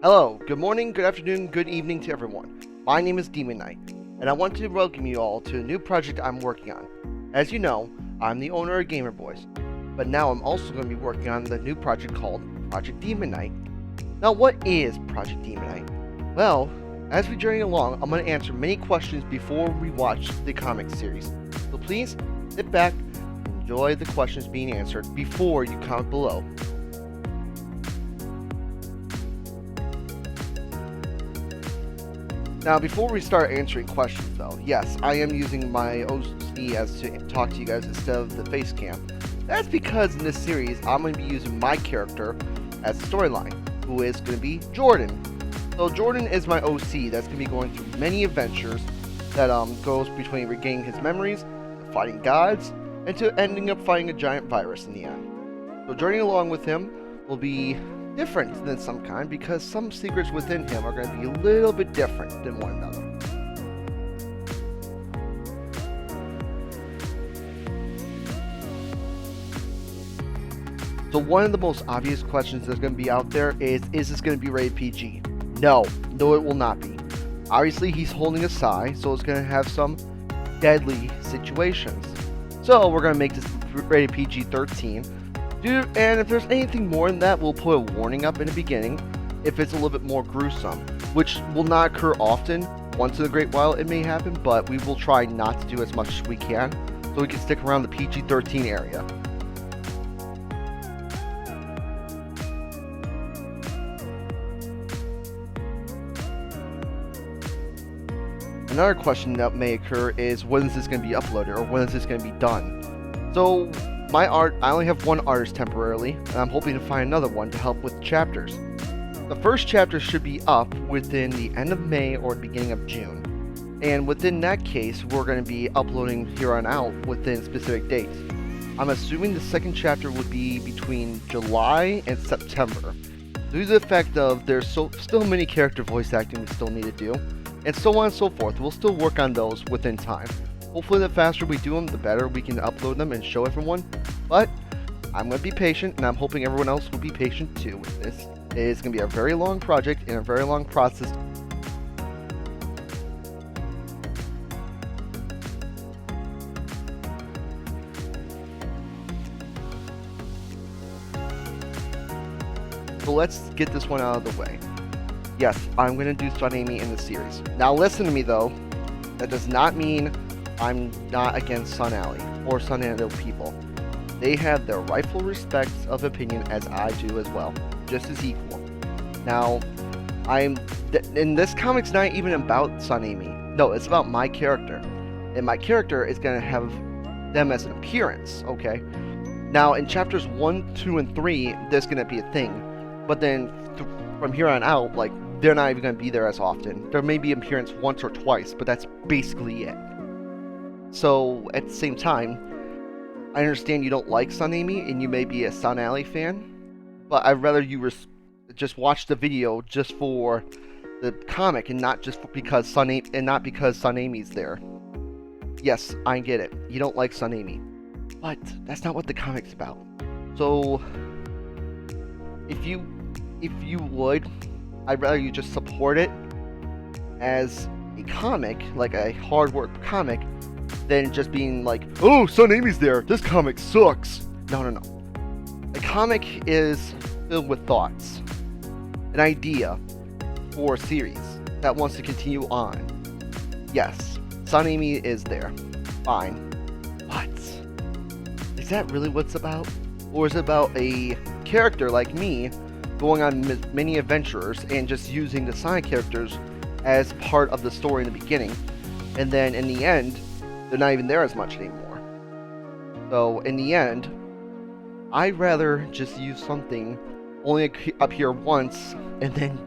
Hello, good morning, good afternoon, good evening to everyone. My name is Demon Knight, and I want to welcome you all to a new project I'm working on. As you know, I'm the owner of Gamer Boys, but now I'm also going to be working on the new project called Project Demon Knight. Now, what is Project Demon Knight? Well, as we journey along, I'm going to answer many questions before we watch the comic series. So please, sit back, enjoy the questions being answered before you comment below. Now, before we start answering questions, though, yes, I am using my OC as to talk to you guys instead of the face cam. That's because in this series, I'm going to be using my character as the storyline, who is going to be Jordan. So Jordan is my OC that's going to be going through many adventures that goes between regaining his memories, fighting gods, and to ending up fighting a giant virus in the end. So journeying along with him will be different than some kind because some secrets within him are going to be a little bit different than one another. So one of the most obvious questions that's going to be out there is this going to be rated PG? No, it will not be. Obviously he's holding a sai, so it's going to have some deadly situations. So we're going to make this rated PG-13. And if there's anything more than that, we'll put a warning up in the beginning if it's a little bit more gruesome, which will not occur often. Once in a great while it may happen, but we will try not to do as much as we can so we can stick around the PG-13 area. Another question that may occur is when is this going to be uploaded or when is this going to be done? So my art, I only have one artist temporarily, and I'm hoping to find another one to help with chapters. The first chapter should be up within the end of May or the beginning of June. And within that case, we're going to be uploading here on out within specific dates. I'm assuming the second chapter would be between July and September. Due to the fact of there's still many character voice acting we still need to do, and so on and so forth. We'll still work on those within time. Hopefully the faster we do them, the better we can upload them and show everyone. But I'm going to be patient, and I'm hoping everyone else will be patient too with this. It is going to be a very long project and a very long process. So let's get this one out of the way. Yes, I'm going to do SunAmy in the series. Now listen to me though, that does not mean I'm not against SunAmy or SunAmy people. They have their rightful respects of opinion as I do as well, just as equal. Now, and this comic's not even about SunAmy. No, it's about my character. And my character is going to have them as an appearance, okay? Now, in chapters 1, 2, and 3, there's going to be a thing. But then, from here on out, like, they're not even going to be there as often. There may be an appearance once or twice, but that's basically it. So, at the same time, I understand you don't like SunAmy, and you may be a SunAly fan, but I'd rather you just watch the video just for the comic, and not just because SunAmy's there. Yes, I get it. You don't like SunAmy, but that's not what the comic's about. So, if you would, I'd rather you just support it as a comic, like a hard work comic, than just being like, oh, SunAmy's there, this comic sucks. No. A comic is filled with thoughts, an idea for a series that wants to continue on. Yes, SunAmy is there, fine, but is that really what it's about? Or is it about a character like me going on many adventures and just using the side characters as part of the story in the beginning, and then in the end they're not even there as much anymore? So in the end, I'd rather just use something only appear once and then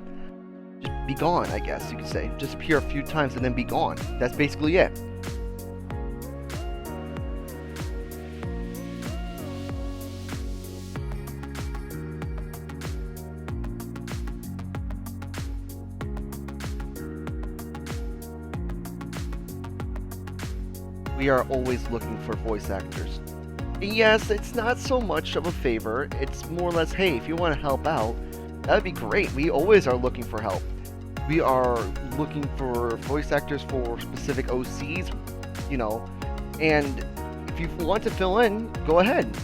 just be gone, I guess you could say. Just appear a few times and then be gone. That's basically it. We are always looking for voice actors. Yes, it's not so much of a favor, it's more or less, hey, if you want to help out, that'd be great. We always are looking for help. We are looking for voice actors for specific OCs, you know, and if you want to fill in, go ahead.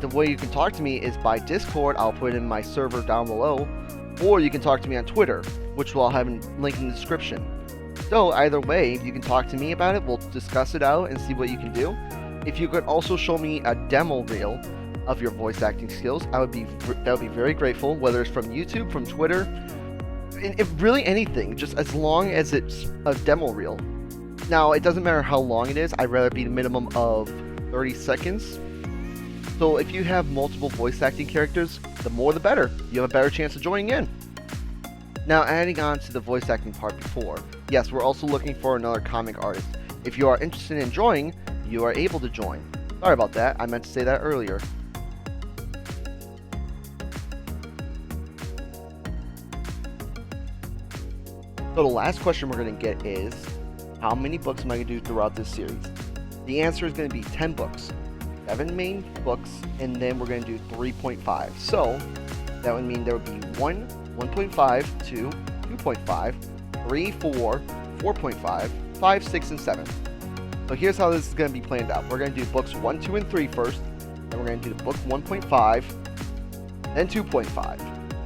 The way you can talk to me is by Discord. I'll put in my server down below, or you can talk to me on Twitter, which I'll have a link in the description. So either way, you can talk to me about it. We'll discuss it out and see what you can do. If you could also show me a demo reel of your voice acting skills, that would be very grateful. Whether it's from YouTube, from Twitter, if really anything, just as long as it's a demo reel. Now, it doesn't matter how long it is. I'd rather it be a minimum of 30 seconds. So if you have multiple voice acting characters, the more the better. You have a better chance of joining in. Now, adding on to the voice acting part before, yes, we're also looking for another comic artist. If you are interested in joining, you are able to join. Sorry about that, I meant to say that earlier. So the last question we're going to get is, how many books am I going to do throughout this series? The answer is going to be 10 books. 7 main books, and then we're going to do 3.5. So that would mean there would be 1, 1.5, 2, 2.5, 3, 4, 4.5, 5, 6, and 7. So here's how this is going to be planned out. We're going to do books 1, 2, and 3 first. Then we're going to do book 1.5, then 2.5.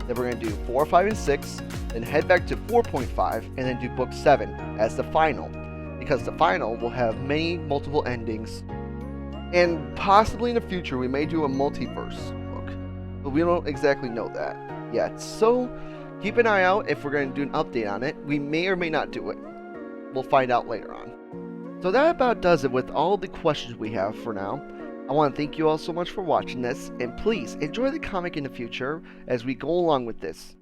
Then we're going to do 4, 5, and 6. Then head back to 4.5, and then do book 7 as the final. Because the final will have many multiple endings. And possibly in the future, we may do a multiverse book. But we don't exactly know that yet. So keep an eye out if we're going to do an update on it. We may or may not do it. We'll find out later on. So that about does it with all the questions we have for now. I want to thank you all so much for watching this. And please enjoy the comic in the future as we go along with this.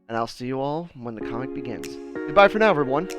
And I'll see you all when the comic begins. Goodbye for now, everyone.